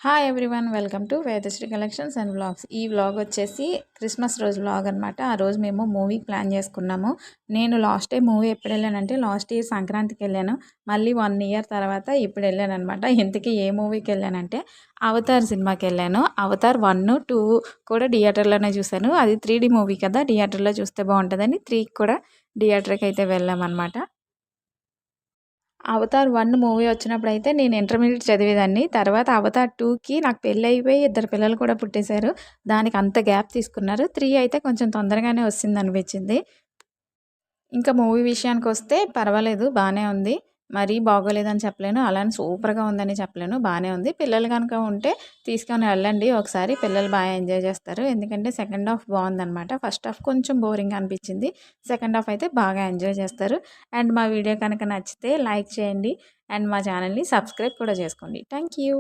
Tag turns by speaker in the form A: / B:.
A: Hi everyone, welcome to Vedasri collections and vlogs. ఈ vlog వచ్చేసి Christmas రోజు వ్లాగ్ అనమాట. ఆ రోజు మేము మూవీకి ప్లాన్ చేసుకున్నాము. నేను లాస్ట్ టైం మూవీ ఎప్పుడు వెళ్ళానంటే లాస్ట్ ఇయర్ సంక్రాంతికి వెళ్ళాను. మళ్ళీ 1 ఇయర్ తర్వాత ఇప్పుడు వెళ్ళాను అనమాట. ఇంతకీ ఏ మూవీకి వెళ్ళానంటే అవతార్ సినిమాకి వెళ్ళాను. అవతార్ 1, 2 కూడా థియేటర్లోనే చూశాను. అది 3D మూవీ కదా, థియేటర్లో చూస్తే బాగుంటుందని 3కి కూడా థియేటర్కి అయితే వెళ్ళామన్నమాట. అవతార్ 1 మూవీ వచ్చినప్పుడైతే నేను ఇంటర్మీడియేట్ చదివేదాన్ని. తర్వాత అవతార్ 2కి నాకు పెళ్ళైపోయి 2 పిల్లలు కూడా పుట్టేశారు. దానికి అంత గ్యాప్ తీసుకున్నారు. 3 అయితే కొంచెం తొందరగానే వచ్చిందనిపించింది. ఇంకా మూవీ విషయానికొస్తే పర్వాలేదు, బానే ఉంది. మరీ బాగోలేదని చెప్పలేను. అలానే సూపర్‌గా ఉందని చెప్పలేను. బానే ఉంది. పిల్లలు గనుక ఉంటే తీసుకొని వెళ్ళండి ఒకసారి. పిల్లలు బాగా ఎంజాయ్ చేస్తారు. ఎందుకంటే సెకండ్ హాఫ్ బాగుందనమాట. ఫస్ట్ హాఫ్ కొంచెం బోరింగ్‌గా అనిపించింది. సెకండ్ హాఫ్ అయితే బాగా ఎంజాయ్ చేస్తారు. అండ్ మా వీడియో కనుక నచ్చితే లైక్ చేయండి. అండ్ మా ఛానల్‌ని సబ్స్క్రైబ్ కూడా చేసుకోండి. Thank you.